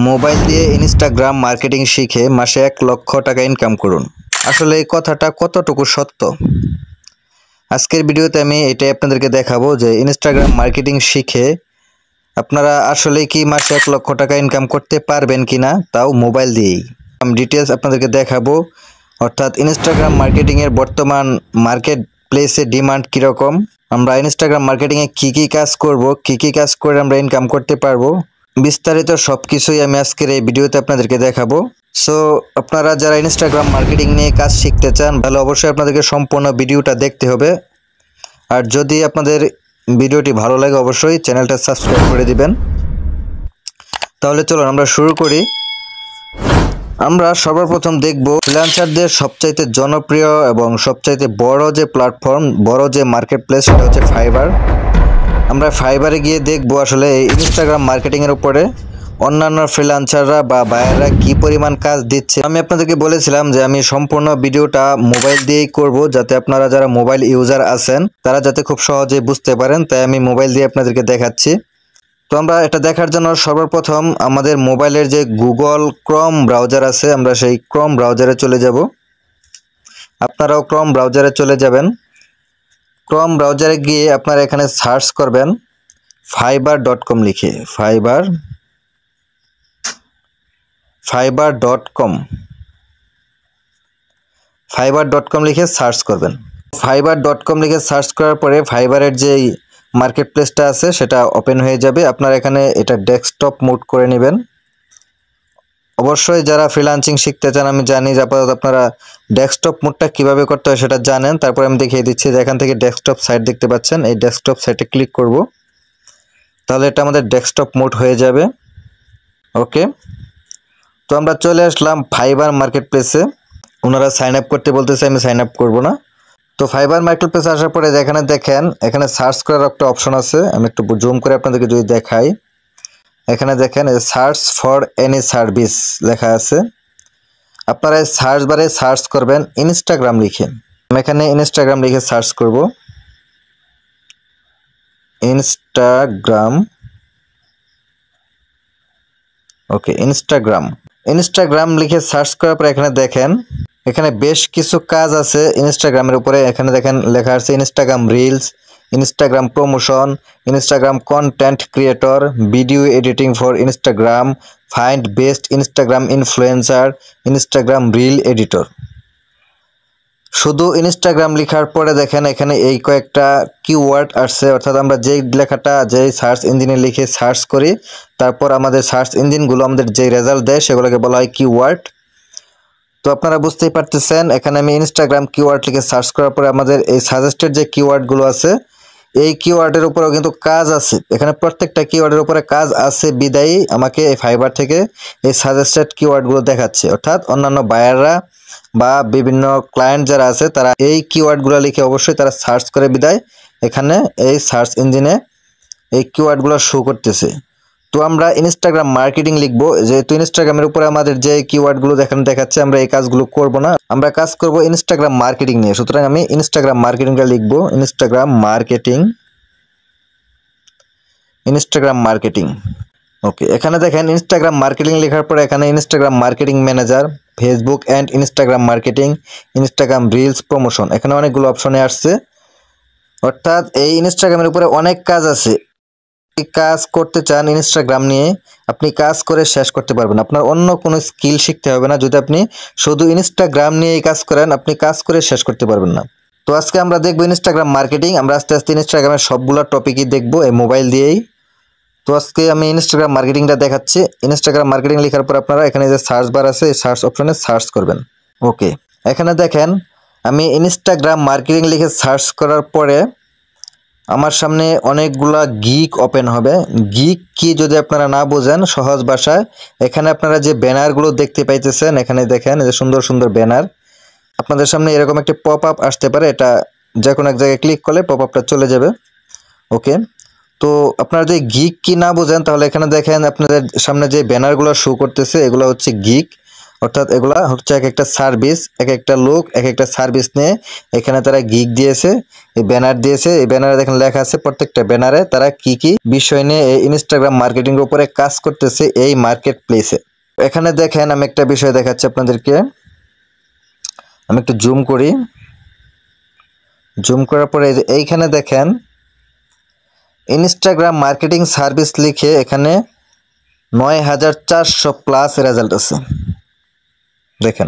Mobile দিয়ে Instagram marketing শিখে মাসে 1 লক্ষ টাকা ইনকাম করুন। আসলে এই কথাটা কতটুকু সত্য? আজকের ভিডিওতে আমি এটাই আপনাদেরকে দেখাবো যে ইনস্টাগ্রাম মার্কেটিং শিখে আপনারা আসলে কি মাসে 1 লক্ষ টাকা ইনকাম করতে পারবেন কিনা, তাও মোবাইল দিয়েই। আমি ডিটেলস আপনাদেরকে দেখাবো, অর্থাৎ ইনস্টাগ্রাম মার্কেটিং এর বর্তমান মার্কেট প্লেসে ডিমান্ড কীরকম, আমরা ইনস্টাগ্রাম মার্কেটিংয়ে কী কাজ করব, কী কাজ করে আমরা ইনকাম করতে পারবো, বিস্তারিত সব কিছুই আমি আজকের এই ভিডিওতে আপনাদেরকে দেখাবো। সো আপনারা যারা ইনস্টাগ্রাম মার্কেটিং নিয়ে কাজ শিখতে চান তাহলে অবশ্যই আপনাদেরকে সম্পূর্ণ ভিডিওটা দেখতে হবে। আর যদি আপনাদের ভিডিওটি ভালো লাগে অবশ্যই চ্যানেলটা সাবস্ক্রাইব করে দিবেন। তাহলে চলুন আমরা শুরু করি। আমরা সর্বপ্রথম দেখব ফ্রিল্যান্সারদের সবচাইতে জনপ্রিয় এবং সবচাইতে বড় যে প্ল্যাটফর্ম, বড় যে মার্কেট প্লেস, সেটা হচ্ছে ফাইবার। আমরা ফাইবারে গিয়ে দেখব আসলে এই ইনস্টাগ্রাম মার্কেটিংয়ের উপরে অন্যান্য ফ্রিল্যান্সাররা বা বায়াররা কী পরিমাণ কাজ দিচ্ছে। আমি আপনাদেরকে বলেছিলাম যে আমি সম্পূর্ণ ভিডিওটা মোবাইল দিয়েই করব, যাতে আপনারা যারা মোবাইল ইউজার আছেন তারা যাতে খুব সহজে বুঝতে পারেন, তাই আমি মোবাইল দিয়ে আপনাদেরকে দেখাচ্ছি। তো আমরা এটা দেখার জন্য সর্বপ্রথম আমাদের মোবাইলের যে গুগল ক্রোম ব্রাউজার আছে, আমরা সেই ক্রোম ব্রাউজারে চলে যাব। আপনারাও ক্রোম ব্রাউজারে চলে যাবেন। ক্রোম ব্রাউজারে গিয়ে আপনারা এখানে সার্চ করবেন fiverr.com লিখে, fiverr.com লিখে সার্চ করবেন। fiverr.com লিখে সার্চ করার পরে ফাইবারের যেই মার্কেট প্লেসটা আছে সেটা ওপেন হয়ে যাবে। আপনারা এখানে এটা ডেস্কটপ মোড করে নেবেন। অবশ্যই যারা ফ্রিল্যান্সিং শিখতে চান, আমি জানি যে আপাতত আপনারা ডেস্কটপ মোডটা কীভাবে করতে হয় সেটা জানেন, তারপরে আমি দেখিয়ে দিচ্ছি যে এখান থেকে ডেস্কটপ সাইট দেখতে পাচ্ছেন, এই ডেস্কটপ সাইটে ক্লিক করব, তাহলে এটা আমাদের ডেস্কটপ মোড হয়ে যাবে। ওকে, তো আমরা চলে আসলাম ফাইবার মার্কেট প্লেসে। ওনারা সাইন আপ করতে বলতেছে, আমি সাইন আপ করবো না। তো ফাইবার মার্কেট প্লেসে আসার পরে এখানে দেখেন, এখানে সার্চ করার একটা অপশন আছে। আমি একটু জুম করে আপনাদেরকে যদি দেখাই, এখানে দেখেন সার্চ ফর এনি সার্ভিস লেখা আছে। আপনারা এই সার্চ বারে সার্চ করবেন ইনস্টাগ্রাম লিখে। আমি এখানে ইনস্টাগ্রাম লিখে সার্চ করব, ইনস্টাগ্রাম। ওকে, ইনস্টাগ্রাম লিখে সার্চ করার পরে এখানে দেখেন, এখানে বেশ কিছু কাজ আছে ইনস্টাগ্রামের উপরে। এখানে দেখেন লেখা আছে Instagram reels, Instagram promotion, Instagram content creator, video editing for Instagram, find best Instagram influencer, Instagram reel editor. শুধু ইনস্টাগ্রাম লেখার পরে দেখেন এখানে এই কয়েকটা কিওয়ার্ড আসছে, অর্থাৎ আমরা যেই লেখাটা যেই সার্চ ইঞ্জিনে লিখে সার্চ করি, তারপর আমাদের সার্চ ইঞ্জিনগুলো আমাদের যে রেজাল্ট দেয় সেগুলোকে বলা হয় কিওয়ার্ড। তো আপনারা বুঝতেই পারতেছেন, এখানে আমি ইনস্টাগ্রাম কিওয়ার্ড লিখে সার্চ করার পরে আমাদের এই সাজেস্টেড যে কিওয়ার্ডগুলো আছে, এই কিওয়ার্ডের উপরেও কিন্তু কাজ আছে। এখানে প্রত্যেকটা কিওয়ার্ডের উপরে কাজ আছে বিদায়ী আমাকে এই ফাইবার থেকে এই সাজেস্টেড কিওয়ার্ডগুলো দেখাচ্ছে। অর্থাৎ অন্যান্য বায়াররা বা বিভিন্ন ক্লায়েন্ট যারা আছে তারা এই কিওয়ার্ডগুলো লিখে অবশ্যই তারা সার্চ করে বিদায় এখানে এই সার্চ ইঞ্জিনে এই কিওয়ার্ডগুলো শো করতেছে। তো আমরা ইনস্টাগ্রাম মার্কেটিং লিখব, যেহেতু ইনস্টাগ্রামের উপরে আমাদের যে কিওয়ার্ডগুলো দেখাচ্ছে, আমরা এই কাজগুলো করব না, আমরা কাজ করব ইনস্টাগ্রাম মার্কেটিং নিয়ে। সুতরাং আমি ইনস্টাগ্রাম মার্কেটিংটা লিখব, ইনস্টাগ্রাম মার্কেটিং। ওকে, এখানে দেখেন ইনস্টাগ্রাম মার্কেটিং লেখার পরে এখানে Instagram marketing manager, Facebook and Instagram marketing, Instagram reels promotion, এখানে অনেকগুলো অপশনে আসছে। অর্থাৎ এই ইনস্টাগ্রামের উপরে অনেক কাজ আছে। কাজ করতে চান ইনস্টাগ্রাম নিয়ে, আপনি কাজ করে শেষ করতে পারবেন। আপনার অন্য কোনো স্কিল শিখতে হবে না। যদি আপনি শুধু ইনস্টাগ্রাম নিয়েই কাজ করেন, আপনি কাজ করে শেষ করতে পারবেন না। তো আজকে আমরা দেখব ইনস্টাগ্রাম মার্কেটিং। আমরা আস্তে আস্তে ইনস্টাগ্রামের সবগুলো টপিকই দেখব এই মোবাইল দিয়েই। তো আজকে আমি ইনস্টাগ্রাম মার্কেটিংটা দেখাচ্ছি। ইনস্টাগ্রাম মার্কেটিং লেখার পর আপনারা এখানে যে সার্চ বার আছে, এই সার্চ অপশনে সার্চ করবেন। ওকে, এখানে দেখেন আমি ইনস্টাগ্রাম মার্কেটিং লিখে সার্চ করার পরে আমার সামনে অনেকগুলা গিক ওপেন হবে। গিক কি যদি আপনারা না বোঝেন, সহজ ভাষায় এখানে আপনারা যে ব্যানারগুলো দেখতে পাইতেছেন, এখানে দেখেন যে সুন্দর সুন্দর ব্যানার। আপনাদের সামনে এরকম একটা পপ আপ আসতে পারে, এটা যে কোনো এক জায়গায় ক্লিক করলে পপ আপটা চলে যাবে। ওকে, তো আপনারা যদি গিক কি না বোঝেন তাহলে এখানে দেখেন আপনাদের সামনে যে ব্যানারগুলো শো করতেছে এগুলো হচ্ছে গিক। অর্থাৎ এগুলা হচ্ছে এক একটা সার্ভিস, এক একটা লোক এক একটা সার্ভিস নিয়ে এখানে তারা গিগ দিয়েছে, এই ব্যানার দিয়েছে। এই ব্যানারে দেখেন লেখা আছে প্রত্যেকটা ব্যানারে তারা কি কি বিষয় নিয়ে এই ইনস্টাগ্রাম মার্কেটিং এর উপরে কাজ করতেছে এই মার্কেট প্লেসে। এখানে দেখেন আমি একটা বিষয় দেখাচ্ছি আপনাদেরকে, আমি একটু জুম করি। জুম করার পরে এইখানে দেখেন ইনস্টাগ্রাম মার্কেটিং সার্ভিস লিখে এখানে ৯,৪০০ প্লাস রেজাল্ট আছে। দেখেন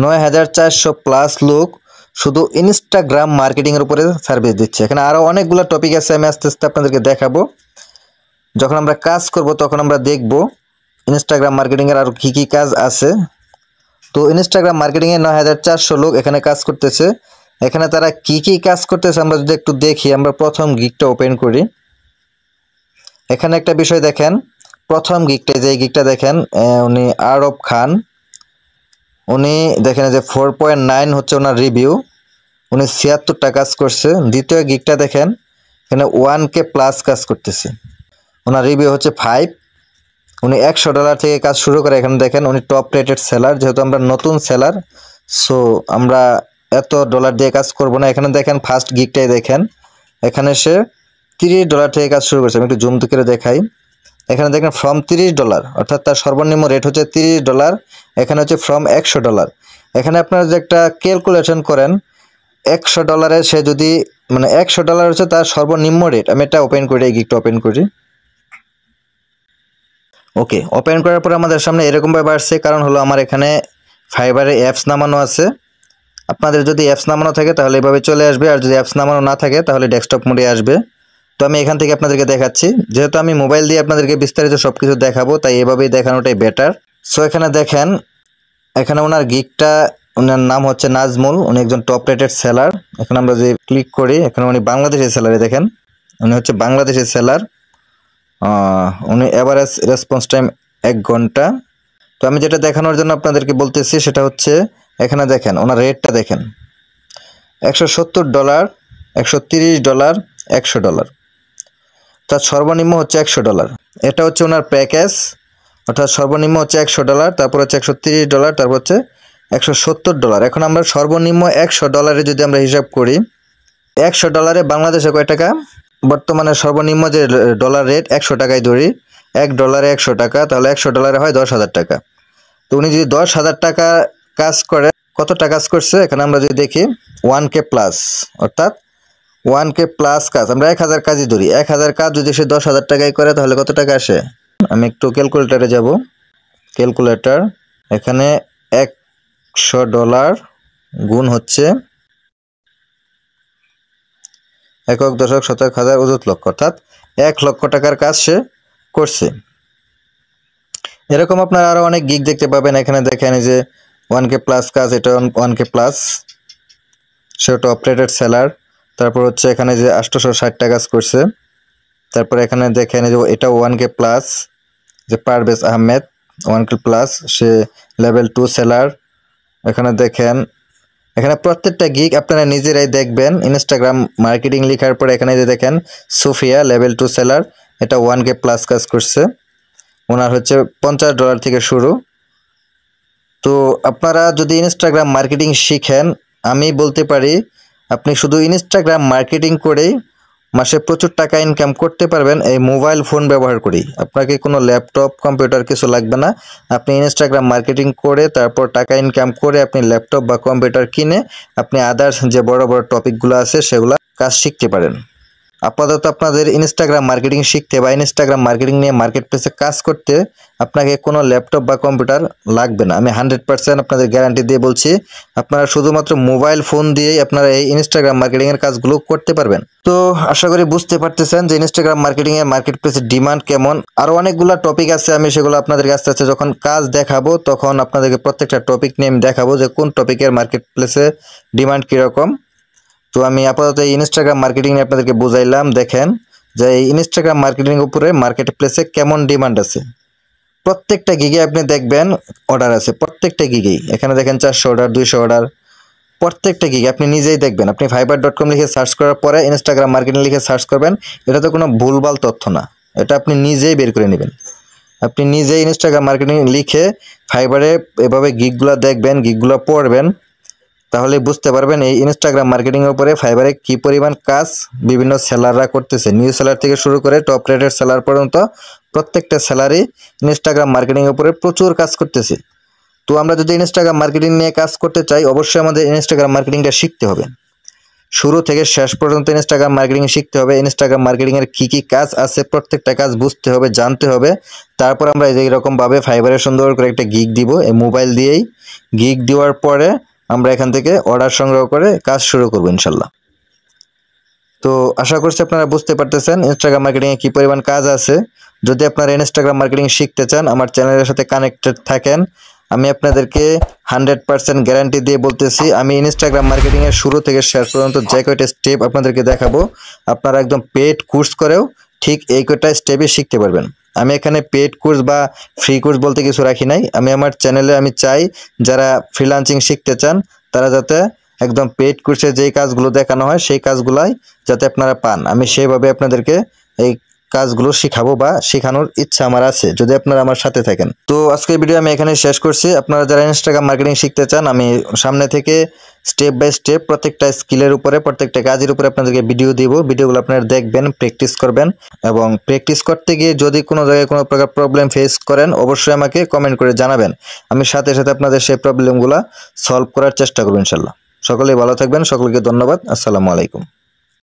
৯,৪০০ প্লাস লোক শুধু ইনস্টাগ্রাম মার্কেটিং এর উপরে সার্ভিস দিচ্ছে। এখানে আরো অনেকগুলো টপিক আছে, আমি আস্তে আস্তে আপনাদেরকে দেখাবো। যখন আমরা কাজ করব তখন আমরা দেখব ইনস্টাগ্রাম মার্কেটিং এর আর কি কি কাজ আছে। তো ইনস্টাগ্রাম মার্কেটিং এ ৯,৪০০ লোক এখানে কাজ করতেছে। এখানে তারা কি কি কাজ করতেছে আমরা যদি একটু দেখি, আমরা প্রথম গিগটা ওপেন করি। এখানে একটা বিষয় দেখেন, প্রথম গিগটা যে গিগটা দেখেন উনি আরব খান, উনি দেখেন যে 4.9 হচ্ছে ওনার রিভিউ, উনি ৭৬টা কাজ করছে। দ্বিতীয় গিগটা দেখেন এখানে 1K প্লাস কাজ করতেছে, ওনার রিভিউ হচ্ছে 5, উনি $100 থেকে কাজ শুরু করে। এখানে দেখেন উনি টপ রেটেড সেলার, যেহেতু আমরা নতুন সেলার সো আমরা এত ডলার দিয়ে কাজ করব না। এখানে দেখেন ফার্স্ট গিগটাই দেখেন, এখানে সে $30 থেকে কাজ শুরু করছে। আমি একটু জুম করে দেখাই। এখানে দেখেন ফ্রম $30, অর্থাৎ তার সর্বনিম্ন রেট হচ্ছে $30, এখানে হচ্ছে ফ্রম $100। এখানে আপনারা যে একটা ক্যালকুলেশন করেন $100 সে যদি মানে $100 হচ্ছে তার সর্বনিম্ন রেট। আমি এটা ওপেন করি, এই গিগটা ওপেন করি। ওকে, ওপেন করার পর আমাদের সামনে এরকমভাবে আসছে, কারণ হলো আমার এখানে ফাইবারে অ্যাপস নামানো আছে। আপনাদের যদি অ্যাপস নামানো থাকে তাহলে এভাবে চলে আসবে, আর যদি অ্যাপস নামানো না থাকে তাহলে ডেস্কটপ মোডে আসবে। তো আমি এখান থেকে আপনাদেরকে দেখাচ্ছি, যেহেতু আমি মোবাইল দিয়ে আপনাদেরকে বিস্তারিত সব কিছু দেখাবো তাই এভাবেই দেখানোটাই বেটার। সো এখানে দেখেন, এখানে ওনার গিগটা, ওনার নাম হচ্ছে নাজমুল, উনি একজন টপ রেটেড সেলার। এখন আমরা যদি ক্লিক করি, এখানে উনি বাংলাদেশের সেলারে দেখেন, উনি হচ্ছে বাংলাদেশের সেলার। উনি এভারেজ রেসপন্স টাইম 1 ঘন্টা। তো আমি যেটা দেখানোর জন্য আপনাদেরকে বলতেছি সেটা হচ্ছে এখানে দেখেন ওনার রেটটা দেখেন, $170, $130, $100, তার সর্বনিম্ন হচ্ছে $100। এটা হচ্ছে ওনার প্যাকেজ, অর্থাৎ সর্বনিম্ন হচ্ছে $100, তারপর হচ্ছে $130, তারপর হচ্ছে $170। এখন আমরা সর্বনিম্ন $100 যদি আমরা হিসাব করি, $100 বাংলাদেশে কয় টাকা? বর্তমানে সর্বনিম্ন যে ডলার রেট 100 টাকায় ধরি, $1 100 টাকা, তাহলে $100 হয় 10,000 টাকা। তো উনি যদি 10,000 টাকা কাজ করে, কতটা কাজ করছে এখানে আমরা যদি দেখি 1K প্লাস, অর্থাৎ 1K প্লাস কাজ, আমরা 1000 কাজই ধরি, 1000 কাজ যদি সে 10,000 টাকায় করে তাহলে কত টাকা আসে? আমি একটু ক্যালকুলেটারে যাব, ক্যালকুলেটর, এখানে $100 গুণ হচ্ছে একক দশক শতক হাজার অযুত লক্ষ, অর্থাৎ 1 লক্ষ টাকার কাজ সে করছে। এরকম আপনারা আরো অনেক গিগ দেখতে পাবেন। এখানে দেখেন যে 1K প্লাস কাজ, এটা 1K প্লাস, সে টপ রেটেড সেলার। তারপর হচ্ছে এখানে যে 860 কাজ করছে। তারপর এখানে দেখেন যে এটা 1K প্লাস, যে পারভেজ আহমেদ 1K প্লাস, সে লেভেল 2 সেলার। এখানে দেখেন, এখানে প্রত্যেকটা গিগ আপনারা নিজেরাই দেখবেন। ইনস্টাগ্রাম মার্কেটিং লেখার পরে এখানে যে দেখেন সোফিয়া লেভেল 2 সেলার, এটা 1K প্লাস কাজ করছে, ওনার হচ্ছে $50 থেকে শুরু। তো আপনারা যদি ইনস্টাগ্রাম মার্কেটিং শিখেন, আমি বলতে পারি আপনি শুধু ইনস্টাগ্রাম মার্কেটিং করেই মাসে প্রচুর টাকা ইনকাম করতে পারবেন এই মোবাইল ফোন ব্যবহার করেই। আপনাকে কোনো ল্যাপটপ কম্পিউটার কিছু লাগবে না। আপনি ইনস্টাগ্রাম মার্কেটিং করে তারপর টাকা ইনকাম করে আপনি ল্যাপটপ বা কম্পিউটার কিনে আপনি আদার্স যে বড় বড় টপিকগুলো আছে সেগুলো কাজ শিখতে পারেন। আপাতত আপনাদের ইনস্টাগ্রাম মার্কেটিং শিখতে বা ইনস্টাগ্রাম মার্কেটিং নিয়ে মার্কেট প্লেসে কাজ করতে আপনাকে কোনো ল্যাপটপ বা কম্পিউটার লাগবে না। আমি 100% আপনাদের গ্যারান্টি দিয়ে বলছি, আপনারা শুধুমাত্র মোবাইল ফোন দিয়েই আপনারা এই ইনস্টাগ্রাম মার্কেটিং এর কাজগুলো করতে পারবেন। তো আশা করি বুঝতে পারতেছেন যে ইনস্টাগ্রাম মার্কেটিং এর মার্কেট প্লেসের ডিমান্ড কেমন। আরো অনেকগুলো টপিক আছে, আমি সেগুলো আপনাদের আস্তে আস্তে যখন কাজ দেখাবো তখন আপনাদেরকে প্রত্যেকটা টপিক নিয়ে আমি দেখাবো যে কোন টপিকের মার্কেট প্লেসে ডিমান্ড কীরকম। তো আমি আপাতত এই ইনস্টাগ্রাম মার্কেটিং নিয়ে আপনাদেরকে বুঝাইলাম। দেখেন যে এই ইনস্টাগ্রাম মার্কেটিং উপরে মার্কেট প্লেসে কেমন ডিমান্ড আছে। প্রত্যেকটা গিগে আপনি দেখবেন অর্ডার আছে, প্রত্যেকটা গিগেই। এখানে দেখেন 400 অর্ডার, 200 অর্ডার, প্রত্যেকটা গিগে আপনি নিজেই দেখবেন। আপনি fiverr.com লিখে সার্চ করার পরে ইনস্টাগ্রাম মার্কেটিং লিখে সার্চ করবেন, এটা তো কোনো ভুলভাল তথ্য না, এটা আপনি নিজেই বের করে নেবেন। আপনি নিজেই ইনস্টাগ্রাম মার্কেটিং লিখে ফাইবারে এভাবে গিগগুলো দেখবেন, গিগগুলো পড়বেন, তাহলে বুঝতে পারবেন এই ইনস্টাগ্রাম মার্কেটিংয়ের উপরে ফাইবারে কী পরিমাণ কাজ বিভিন্ন সেলাররা করতেছে। নিউ সেলার থেকে শুরু করে টপ রেটেড সেলার পর্যন্ত প্রত্যেকটা সেলারই ইনস্টাগ্রাম মার্কেটিংয়ের উপরে প্রচুর কাজ করতেছে। তো আমরা যদি ইনস্টাগ্রাম মার্কেটিং নিয়ে কাজ করতে চাই, অবশ্যই আমাদের ইনস্টাগ্রাম মার্কেটিংটা শিখতে হবে। শুরু থেকে শেষ পর্যন্ত ইনস্টাগ্রাম মার্কেটিং শিখতে হবে। ইনস্টাগ্রাম মার্কেটিংয়ের কী কী কাজ আছে প্রত্যেকটা কাজ বুঝতে হবে, জানতে হবে। তারপর আমরা এইরকমভাবে ফাইবারে সুন্দর করে একটা গিগ দিব। এই মোবাইল দিয়েই গিগ দেওয়ার পরে আমরা এখান থেকে অর্ডার সংগ্রহ করে কাজ শুরু করব ইনশাল্লাহ। তো আশা করছি আপনারা বুঝতে পারতেছেন ইনস্টাগ্রাম মার্কেটিংয়ে কী পরিমাণ কাজ আছে। যদি আপনারা ইনস্টাগ্রাম মার্কেটিং শিখতে চান, আমার চ্যানেলের সাথে কানেক্টেড থাকেন। আমি আপনাদেরকে 100% গ্যারান্টি দিয়ে বলতেছি, আমি ইনস্টাগ্রাম মার্কেটিংয়ের শুরু থেকে শেষ পর্যন্ত যে কয়টা স্টেপ আপনাদেরকে দেখাবো, আপনারা একদম পেড কোর্স করেও ঠিক এই কয়টা স্টেপে শিখতে পারবেন। আমি এখানে পেড কোর্স বা ফ্রি কোর্স বলতে কিছু রাখি নাই। আমি আমার চ্যানেলে আমি চাই যারা ফ্রিল্যান্সিং শিখতে চান তারা যাতে একদম পেড কোর্সে যেই কাজগুলো দেখানো হয় সেই কাজগুলাই যাতে আপনারা পান, আমি সেইভাবে আপনাদেরকে এই কাজগুলো শিখাবো বা শেখানোর ইচ্ছা আমার আছে যদি আপনারা আমার সাথে থাকেন। তো আজকের ভিডিও আমি এখানে শেষ করছি। আপনারা যারা ইনস্টাগ্রাম মার্কেটিং শিখতে চান, আমি সামনে থেকে স্টেপ বাই স্টেপ প্রত্যেকটা স্কিলের উপরে প্রত্যেকটা কাজের উপরে আপনাদেরকে ভিডিও দিব। ভিডিওগুলো আপনারা দেখবেন, প্র্যাকটিস করবেন, এবং প্র্যাকটিস করতে গিয়ে যদি কোনো জায়গায় কোনো প্রকার প্রবলেম ফেস করেন অবশ্যই আমাকে কমেন্ট করে জানাবেন। আমি সাথে সাথে আপনাদের সেই প্রবলেমগুলো সলভ করার চেষ্টা করব ইনশাল্লাহ। সকলেই ভালো থাকবেন, সকলকে ধন্যবাদ। আসসালামু আলাইকুম।